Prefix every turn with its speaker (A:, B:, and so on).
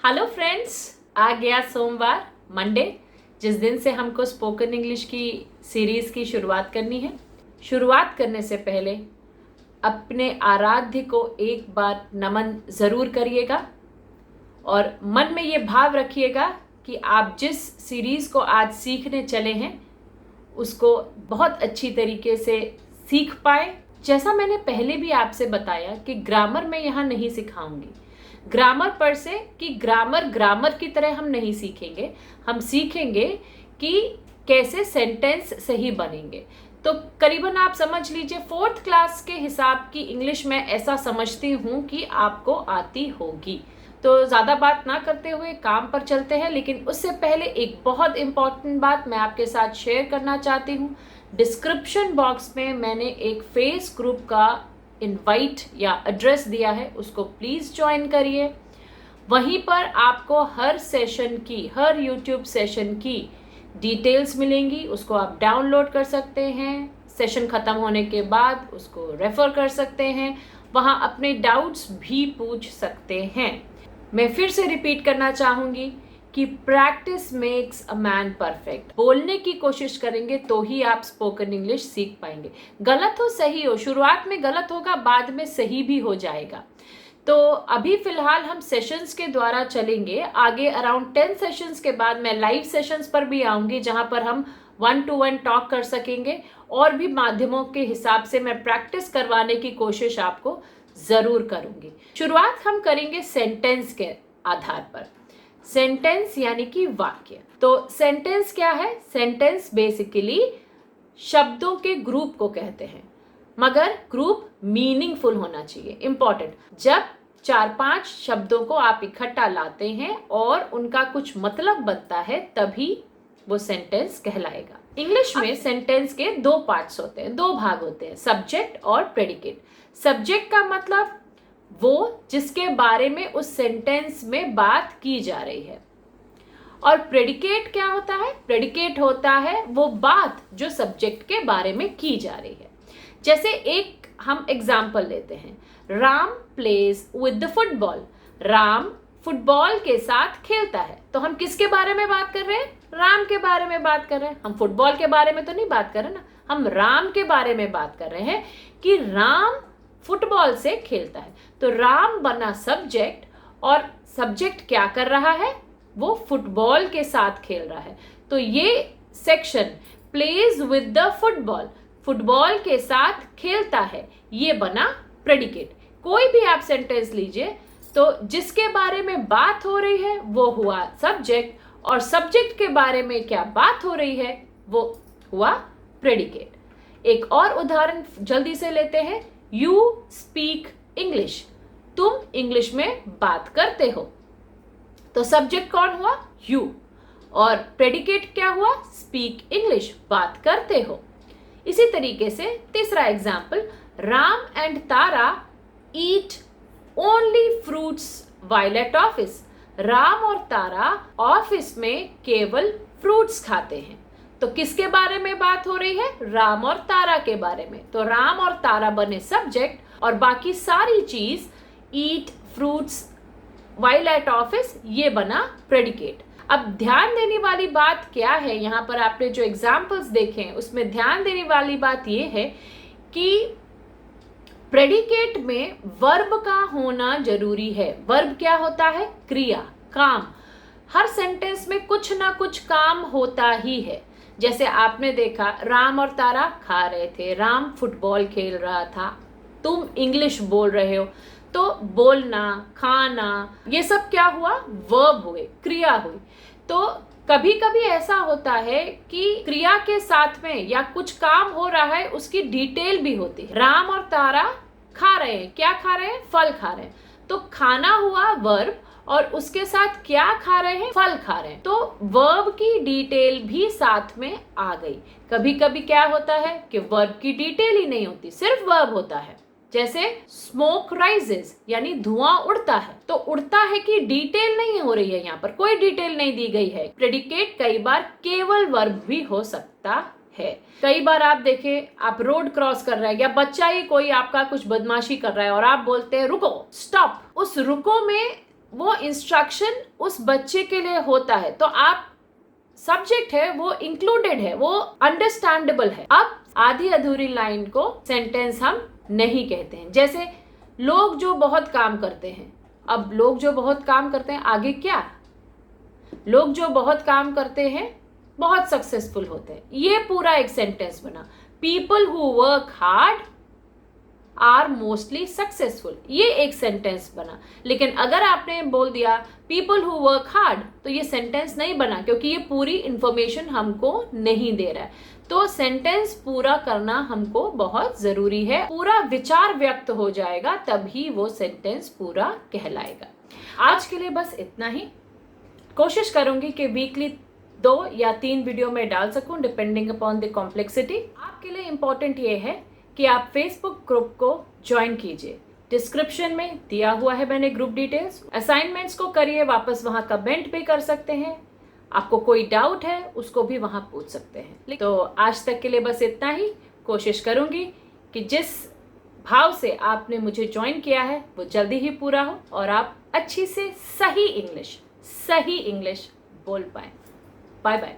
A: Hello friends, आ गया सोमवार Monday, जिस दिन से हमको स्पोकन इंग्लिश की सीरीज़ की शुरुआत करनी है। शुरुआत करने से पहले अपने आराध्य को एक बार नमन ज़रूर करिएगा और मन में ये भाव रखिएगा कि आप जिस सीरीज़ को आज सीखने चले हैं उसको बहुत अच्छी तरीके से सीख पाए। जैसा मैंने पहले भी आपसे बताया कि ग्रामर मैं यहाँ नहीं सिखाऊंगी। ग्रामर पर से कि ग्रामर की तरह हम नहीं सीखेंगे। हम सीखेंगे कि कैसे सेंटेंस सही बनेंगे। तो करीबन आप समझ लीजिए 4th क्लास के हिसाब की इंग्लिश मैं ऐसा समझती हूँ कि आपको आती होगी। तो ज़्यादा बात ना करते हुए काम पर चलते हैं, लेकिन उससे पहले एक बहुत इम्पॉर्टेंट बात मैं आपके साथ शेयर करना चाहती हूँ। डिस्क्रिप्शन बॉक्स में मैंने एक फेस ग्रुप का इनवाइट या एड्रेस दिया है, उसको प्लीज़ ज्वाइन करिए। वहीं पर आपको हर सेशन की, हर यूट्यूब सेशन की डिटेल्स मिलेंगी, उसको आप डाउनलोड कर सकते हैं। सेशन ख़त्म होने के बाद उसको रेफ़र कर सकते हैं, वहाँ अपने डाउट्स भी पूछ सकते हैं। मैं फिर से रिपीट करना चाहूँगी कि practice makes a man perfect. बोलने की कोशिश करेंगे तो ही आप स्पोकन इंग्लिश सीख पाएंगे। गलत हो सही हो, शुरुआत में गलत होगा, बाद में सही भी हो जाएगा। तो अभी फिलहाल हम सेशंस के द्वारा चलेंगे। आगे अराउंड 10 सेशंस के बाद मैं लाइव सेशंस पर भी आऊँगी, जहाँ पर हम 1-to-1 टॉक कर सकेंगे। और भी माध्यमों के हिसाब से मैं प्रैक्टिस करवाने की कोशिश आपको ज़रूर करूँगी। शुरुआत हम करेंगे सेंटेंस के आधार पर। सेंटेंस यानी कि वाक्य। तो सेंटेंस क्या है? सेंटेंस बेसिकली शब्दों के ग्रुप को कहते हैं, मगर ग्रुप मीनिंगफुल होना चाहिए। इंपॉर्टेंट, जब 4-5 शब्दों को आप इकट्ठा लाते हैं और उनका कुछ मतलब बनता है, तभी वो सेंटेंस कहलाएगा। इंग्लिश में सेंटेंस के 2 पार्ट्स होते हैं, 2 भाग होते हैं, सब्जेक्ट और प्रेडिकेट। सब्जेक्ट का मतलब वो जिसके बारे में उस सेंटेंस में बात की जा रही है। और प्रेडिकेट क्या होता है? प्रेडिकेट होता है वो बात जो सब्जेक्ट के बारे में की जा रही है। जैसे एक हम एग्जाम्पल लेते हैं, Ram plays with the football. Ram football के साथ खेलता है। तो हम किसके बारे में बात कर रहे हैं? राम के बारे में बात कर रहे हैं। हम फुटबॉल के बारे में तो नहीं बात कर रहे ना, हम राम के बारे में बात कर रहे हैं कि राम फुटबॉल से खेलता है। तो राम बना सब्जेक्ट, और सब्जेक्ट क्या कर रहा है? वो फुटबॉल के साथ खेल रहा है। तो ये section plays with the football, football के साथ खेलता है, ये बना प्रेडिकेट। कोई भी आप सेंटेंस लीजिए, तो जिसके बारे में बात हो रही है वो हुआ सब्जेक्ट, और सब्जेक्ट के बारे में क्या बात हो रही है वो हुआ प्रेडिकेट। एक और उदाहरण जल्दी से लेते हैं। यू स्पीक इंग्लिश, तुम इंग्लिश में बात करते हो। तो सब्जेक्ट कौन हुआ? यू, और प्रेडिकेट क्या हुआ? स्पीक इंग्लिश, बात करते हो। इसी तरीके से तीसरा example, Ram and Tara eat only fruits while at office. Ram और तारा ऑफिस में केवल फ्रूट्स खाते हैं। तो किसके बारे में बात हो रही है? राम और तारा के बारे में। तो राम और तारा बने सब्जेक्ट, और बाकी सारी चीज ईट फ्रूट्स व्हाइल एट ऑफिस, ये बना प्रेडिकेट। अब ध्यान देने वाली बात क्या है? यहाँ पर आपने जो एग्जाम्पल्स देखे हैं उसमें ध्यान देने वाली बात ये है कि प्रेडिकेट में वर्ब का होना जरूरी है। वर्ब क्या होता है? क्रिया, काम। हर सेंटेंस में कुछ ना कुछ काम होता ही है। जैसे आपने देखा, राम और तारा खा रहे थे, राम फुटबॉल खेल रहा था, तुम इंग्लिश बोल रहे हो। तो बोलना, खाना, ये सब क्या हुआ? वर्ब हुए, क्रिया हुई। तो कभी कभी ऐसा होता है कि क्रिया के साथ में या कुछ काम हो रहा है उसकी डिटेल भी होती है। राम और तारा खा रहे हैं, क्या खा रहे हैं? फल खा रहे हैं। तो खाना हुआ वर्ब, और उसके साथ क्या खा रहे हैं? फल खा रहे हैं। तो वर्ब की डिटेल भी साथ में आ गई। कभी कभी क्या होता है कि वर्ब की डिटेल ही नहीं होती, सिर्फ वर्ब होता है। जैसे स्मोक राइजेस, यानी धुआं उड़ता है। तो उड़ता है कि डिटेल नहीं हो रही है, यहाँ पर कोई डिटेल नहीं दी गई है। प्रेडिकेट कई बार केवल वर्ब भी हो सकता है। कई बार आप देखें, आप रोड क्रॉस कर रहे हैं, या बच्चा ही कोई आपका कुछ बदमाशी कर रहा है और आप बोलते हैं रुको, स्टॉप। उस रुको में वो इंस्ट्रक्शन उस बच्चे के लिए होता है, तो आप सब्जेक्ट है वो इंक्लूडेड है, वो अंडरस्टैंडेबल है। अब आधी अधूरी लाइन को सेंटेंस हम नहीं कहते हैं। जैसे लोग जो बहुत काम करते हैं, अब लोग जो बहुत काम करते हैं, आगे क्या, लोग जो बहुत काम करते हैं बहुत सक्सेसफुल होते हैं, ये पूरा एक सेंटेंस बना। People who work hard are mostly successful, ये एक सेंटेंस बना। लेकिन अगर आपने बोल दिया पीपल हु वर्क हार्ड, तो ये सेंटेंस नहीं बना, क्योंकि ये पूरी इंफॉर्मेशन हमको नहीं दे रहा है। तो सेंटेंस पूरा करना हमको बहुत जरूरी है, पूरा विचार व्यक्त हो जाएगा तभी वो सेंटेंस पूरा कहलाएगा। आज के लिए बस इतना ही। कोशिश करूंगी कि वीकली 2 या 3 वीडियो में डाल सकूं, डिपेंडिंग अपॉन द कॉम्प्लेक्सिटी। आपके लिए इंपॉर्टेंट ये है कि आप फेसबुक ग्रुप को ज्वाइन कीजिए, डिस्क्रिप्शन में दिया हुआ है मैंने ग्रुप डिटेल्स। असाइनमेंट्स को करिए, वापस वहां कमेंट भी कर सकते हैं। आपको कोई डाउट है उसको भी वहां पूछ सकते हैं। तो आज तक के लिए बस इतना ही। कोशिश करूंगी कि जिस भाव से आपने मुझे ज्वाइन किया है वो जल्दी ही पूरा हो और आप अच्छी से सही इंग्लिश बोल पाए। Bye bye.